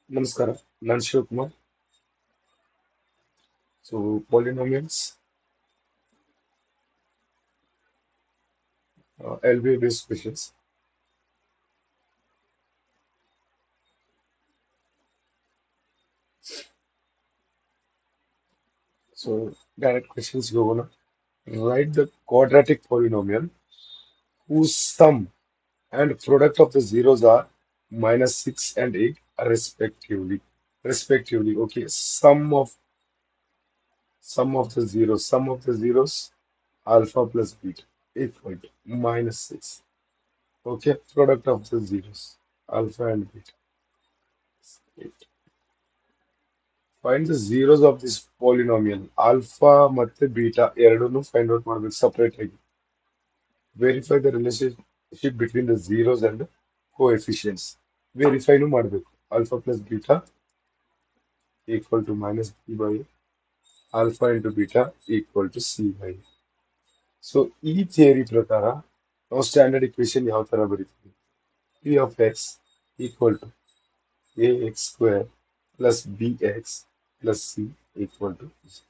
Namaskara, ನಾನು Shivakumar. So, polynomials, LBA based questions. So, direct questions go on. Write the quadratic polynomial whose sum and product of the zeros are -6 and 8 respectively. Respectively, okay. Sum of the zeros, alpha plus beta equal to -6. Okay, product of the zeros, alpha and beta. 8. Find the zeros of this polynomial. Alpha ಮತ್ತೆ beta ಎರಡನ್ನು find out ಮಾಡಬೇಕು separate ಆಗಿ. Verify the relationship between the zeros and the coefficients. Verify ನು ಮಾಡಬೇಕು. Alpha plus beta equal to minus b by a. Alpha into beta equal to c by a. So ಈ theory ಪ್ರಕಾರ ನಾವು standard equation ಯಾವ ತರ ಬರೀತೀವಿ? p of x equal to ax square plus bx plus c equal to 0.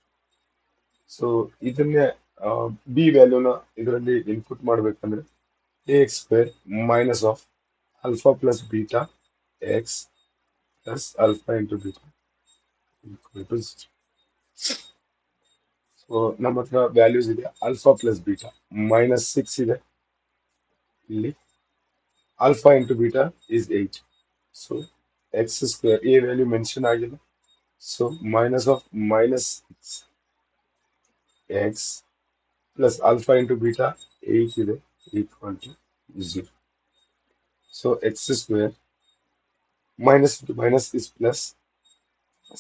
So ಇದನ್ನೇ B ವ್ಯಾಲ್ಯೂನ ಇದರಲ್ಲಿ input ಮಾಡ್ಬೇಕಂದ್ರೆ a x square minus of alpha plus beta x plus alpha into beta equal to 0. So ನಮ್ಮ ಹತ್ರ values ಇದೆ alpha plus beta -6 ಇದೆ ಇಲ್ಲಿ, alpha into beta is 8. So x square ಎ ವ್ಯಾಲ್ಯೂ ಮೆನ್ಷನ್ ಆಗಿಲ್ಲ, so minus of -6 x plus alpha into beta 8 ಇದೆ equal to 0. So x square minus into minus is plus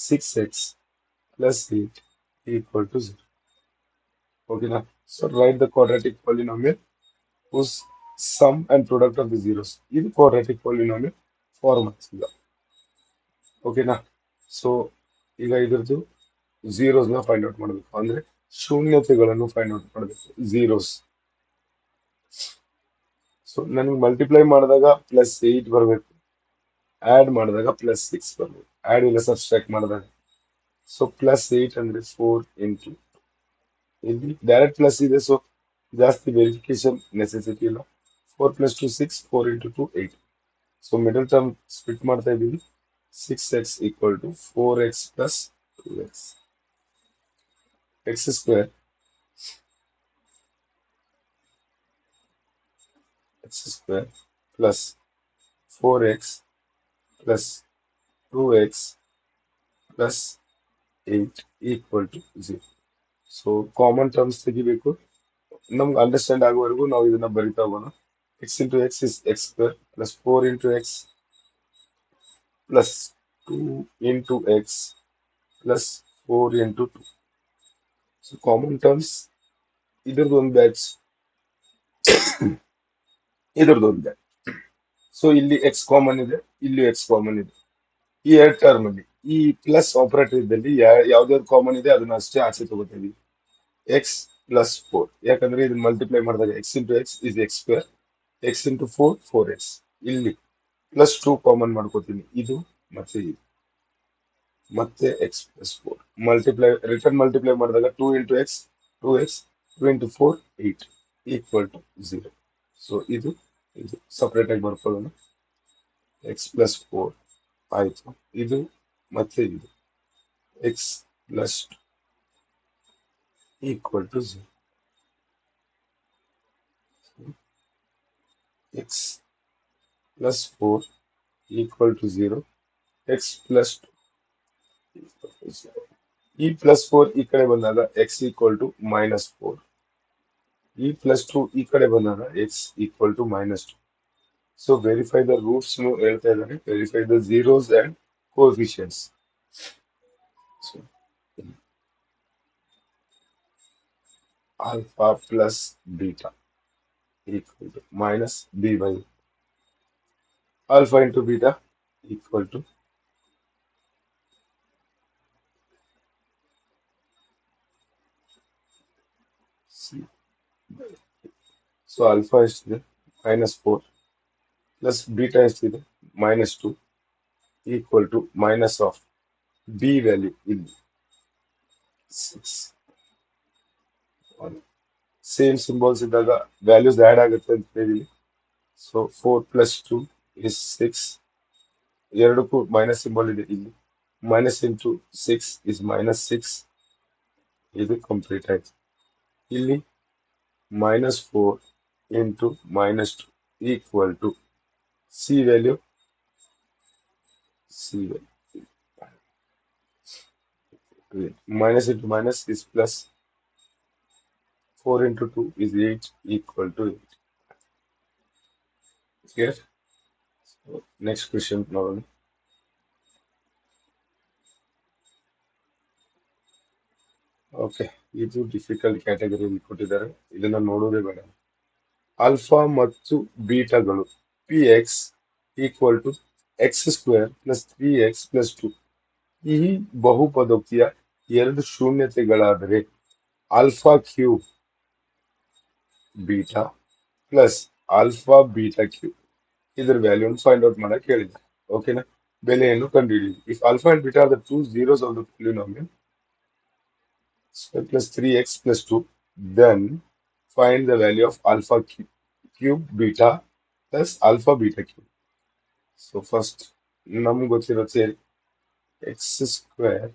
6x plus 8 equal to 0. Okay now, so write the quadratic polynomial whose sum and product of the zeros. ಇದು quadratic polynomial format ಈಗ. ಓಕೆನಾ? So ಈಗ ಇದ್ರದ್ದು zeros ನ find out ಮಾಡಬೇಕು, ಅಂದ್ರೆ ಶೂನ್ಯತೆಗಳನ್ನು find out ಮಾಡಬೇಕು, zeros. So ನನಗೆ ಮಲ್ಟಿಪ್ಲೈ ಮಾಡಿದಾಗ +8 ಬರಬೇಕು, ಆಡ್ ಮಾಡಿದಾಗ +6 ಬರಬೇಕು, ಆಡ್ ಇಲ್ಲ ಸಬ್ಸ್ಟ್ರಾಕ್ಟ್ ಮಾಡಿದಾಗ. ಸೊ +8 ಅಂದ್ರೆ 4 ಇಂಟು, ಇಲ್ಲಿ ಡೈರೆಕ್ಟ್ ಪ್ಲಸ್ ಇದೆ, ಸೊ ಜಾಸ್ತಿ ವೆರಿಫಿಕೇಶನ್ ನೆಸೆಸಿಟಿ ಇಲ್ಲ. 4 + 2 6, 4 into 2 8. So middle term split ಮಾಡ್ತಾ ಇದ್ದೀವಿ. 6x equal to 4x plus 2x. X square plus 4x plus 2x plus 8 equal to 0. So common terms ತೆಗಿಬೇಕು. ನಮ್ಗೆ ಅಂಡರ್ಸ್ಟ್ಯಾಂಡ್ ಆಗುವವರೆಗೂ ನಾವು ಇದನ್ನ ಬರಿತಾ ಹೋಗೋಣ. x into x is x square plus 4 into x plus 2 into x plus 4 into 2. So common terms ಇದ್ರದ್ದು ಒಂದು batch, ಇದ್ರದ್ದು ಒಂದು ಬ್ಯಾಚ್. ಸೊ ಇಲ್ಲಿ ಎಕ್ಸ್ ಕಾಮನ್ ಇದೆ, ಇಲ್ಲಿ ಎಕ್ಸ್ ಕಾಮನ್ ಇದೆ. ಈ ಎರಡು ಟರ್ಮ್ ಅಲ್ಲಿ ಈ ಪ್ಲಸ್ ಆಪರೇಟರ್ ಇದ್ದಲ್ಲಿ ಯಾವ್ದಾದ್ರು ಕಾಮನ್ ಇದೆ ಅದನ್ನ ಅಷ್ಟೇ ಆಚೆ ತಗೋತೀವಿ. ಎಕ್ಸ್ ಪ್ಲಸ್ 4, ಯಾಕಂದ್ರೆ ಇದನ್ನ ಮಲ್ಟಿಪ್ಲೈ ಮಾಡಿದಾಗ X into x is x square, X into 4 4x. ಇಲ್ಲಿ ಪ್ಲಸ್ 2 ಕಾಮನ್ ಮಾಡ್ಕೋತೀನಿ, ಇದು ಮತ್ತೆ ಇದು, ಮತ್ತೆ ಎಕ್ಸ್ ಪ್ಲಸ್ 4 ರಿಟರ್ನ್ ಮಲ್ಟಿಪ್ಲೈ ಮಾಡಿದಾಗ 2 into x 2x, 2 into 4 8 equal to 0. So ಇದು ಸಪರೇಟ್ ಆಗಿ ಬರ್ಕೊಳ್ಳೋಣ. ಎಕ್ಸ್ ಪ್ಲಸ್ 4 ಆಯ್ತು, ಇದು ಮತ್ತೆ ಇದು x plus equal to 0. X plus 4 equal to 0, x plus 2. ಈ ಪ್ಲಸ್ 4 ಈ ಕಡೆ ಬಂದಾಗ ಎಕ್ಸ್ ಈಕ್ವಲ್ ಟು -4, ಈ ಪ್ಲಸ್ 2 ಈ ಕಡೆ ಬಂದಾಗ x equal to -2. So verify the roots ಹೇಳ್ತಾ ಇದ್ದಾರೆ, verify the zeros and coefficients. So alpha plus beta equal to minus b by alpha into beta equal to c. So alpha ಎಷ್ಟಿದೆ -4 plus beta ಎಷ್ಟಿದೆ -2. equal to minus of b value ಇಲ್ಲಿ 6 same symbols ಇದ್ದಾಗ values add ಆಗುತ್ತೆ ಅಂತ ಹೇಳಿ. So 4 plus 2 is 6. ಎರಡಕ್ಕೂ minus symbol ಇದೆ ಇಲ್ಲಿ. minus into 6 is minus 6. ಇದು ಕಂಪ್ಲೀಟ್ ಆಯ್ತು. ಇಲ್ಲಿ minus 4 into minus 2 equal to c value. Minus into minus is plus. 4 into 2 is 8 equal to 8. Clear? So next question now. Okay, ಇದು difficult ಕ್ಯಾಟಗರಿಯಲ್ಲಿ ಕೊಟ್ಟಿದ್ದಾರೆ, ಇದನ್ನ ನೋಡೋದೇ ಬೇಡ. ಆಲ್ಫಾ ಮತ್ತು ಬೀಟಾಗಳು P x equal to x square plus 3x plus 2 ಈ ಬಹುಪದೋಕ್ತಿಯ ಎರಡು ಶೂನ್ಯತೆಗಳಾದರೆ alpha cube beta plus alpha beta cube ಇದರ ವ್ಯಾಲ್ಯೂನ ಫೈಂಡ್ ಔಟ್ ಮಾಡಕ್ ಹೇಳಿದ್ದಾರೆ. ಓಕೆನಾ? ಬೆಲೆಯನ್ನು ಕಂಡುಹಿಡಿಯಿರಿ. If alpha and beta are the two zeros of the polynomial square plus 3x plus 2, then find the value of alpha cube beta plus alpha beta cube. So first, ನಮ್ಗೆ ಗೊತ್ತಿರೋ ಸೇರಿ x square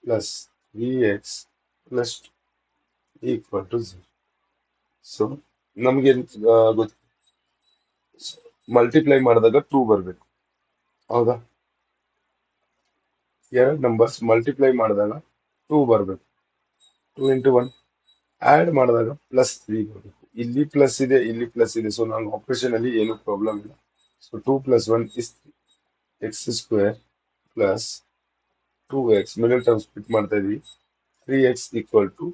plus 3x plus 2 equal to 0. So ನಮ್ಗೆ ಗೊತ್ತು, multiply ಮಾಡಿದಾಗ 2 ಬರಬೇಕು, ಹೌದಾ? ಎರಡು numbers multiply ಮಾಡಿದಾಗ 2 ಬರಬೇಕು. 2 into 1 ಆಡ್ ಮಾಡಿದಾಗ ಪ್ಲಸ್ 3 ಬರಬೇಕು. ಇಲ್ಲಿ ಪ್ಲಸ್ ಇದೆ, ಇಲ್ಲಿ ಪ್ಲಸ್ ಇದೆ. ಸೊ ನಾನು ಆಪರೇಷನ್ ಅಲ್ಲಿ ಏನು ಪ್ರಾಬ್ಲಮ್ ಇಲ್ಲ. So 2 plus 1 is 3. x square plus 2x middle term split ಮಾಡ್ತಾ ಇದೀವಿ. 3x equal to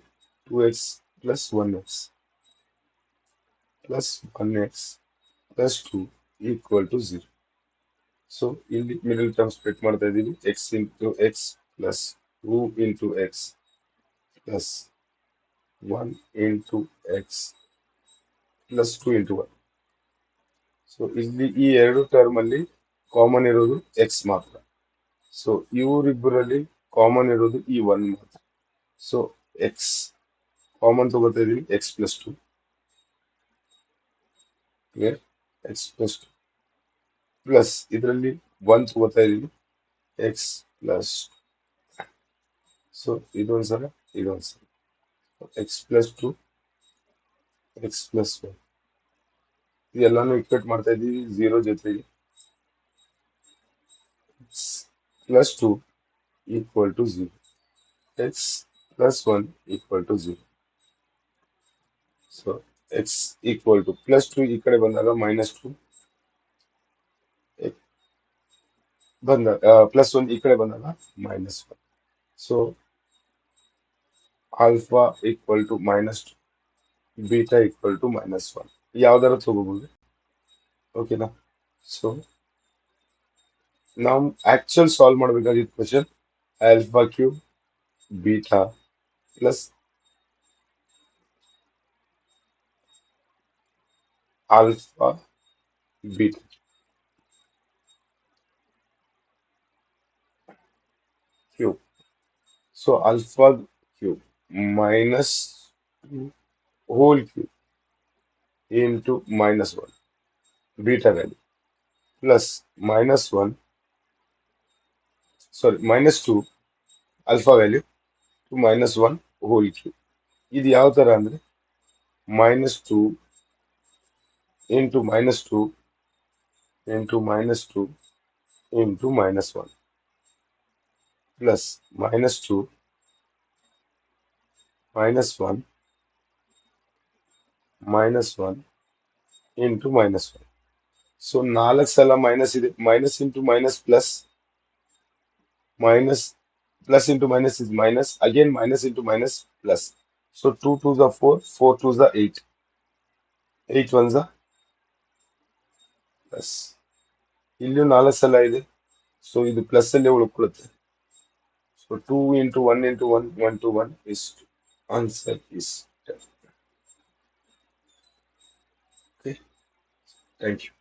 2x plus 1x plus 1x plus 2 equal to 0. So ಇಲ್ಲಿ ಮಿಡಲ್ ಟರ್ಮ್ ಸ್ಪ್ಲಿಟ್ ಮಾಡ್ತಾ ಇದೀವಿ. x into x plus 2 into x plus 1 into x plus 2 into 1. So ಇಲ್ಲಿ ಈ ಎರಡು term ಅಲ್ಲಿ common ಇರೋದು x ಮಾತ್ರ. ಸೊ ಇವರಿಬ್ಬರಲ್ಲಿ ಕಾಮನ್ ಇರೋದು ಈ 1 ಮಾತ್ರ. ಸೊ x ಕಾಮನ್ ತಗೋತಾ ಇದೀವಿ, x plus 2. Clear? x plus 2 plus ಇದರಲ್ಲಿ 1 ತಗೋತಾ ಇದೀವಿ, x plus 2. ಸೊ ಇದೊಂದ್ಸಲ ಇದೊಂದ್ಸಲ x plus 2 x plus 1 ಇದೆಲ್ಲಾನು ಇಕ್ವೇಟ್ ಮಾಡ್ತಾ ಇದೀವಿ 0 ಜೊತೆಗೆ. x plus 2 equal to 0. x plus 1 equal to 0. So x equal to plus 2 ಈ ಕಡೆ ಬಂದಾಗ minus 2 plus 1 ಈ ಕಡೆ ಬಂದಾಗ minus 1. So alpha equal to minus 2, beta equal to minus 1 ಯಾವ್ದಾರ ತಗೋಬಹುದು. ಓಕೆನಾ? ಸೊ ನಾವು ಆಕ್ಚುಯಲ್ ಸಾಲ್ವ್ ಮಾಡಬೇಕಾಗಿದ್ದ question alpha cube beta plus alpha beta cube. So alpha cube minus 2 whole cube into minus 1 beta value plus minus 1, sorry, minus 2 alpha value to minus 1 whole cube. ಇದು ಯಾವ ತರ ಅಂದ್ರೆ minus 2 into minus 2 into minus 2 into minus 1 plus minus 2 minus 1 minus 1 into minus 1. So 4 ಸಲ minus ಇದೆ. Minus into minus plus, minus plus into minus is minus, again minus into minus plus. So 2 2s are 4, 4 2s are 8, 8 1s are plus. ಇಲ್ಲೂ 4 ಸಲ ಇದೆ, so ಇದು plus ಅಲ್ಲೇ ಉಳ್ಕೊಳ್ಳುತ್ತೆ. So 2 into 1 into 1, 1 to 1 is 2. Answer is 10. Okay, thank you.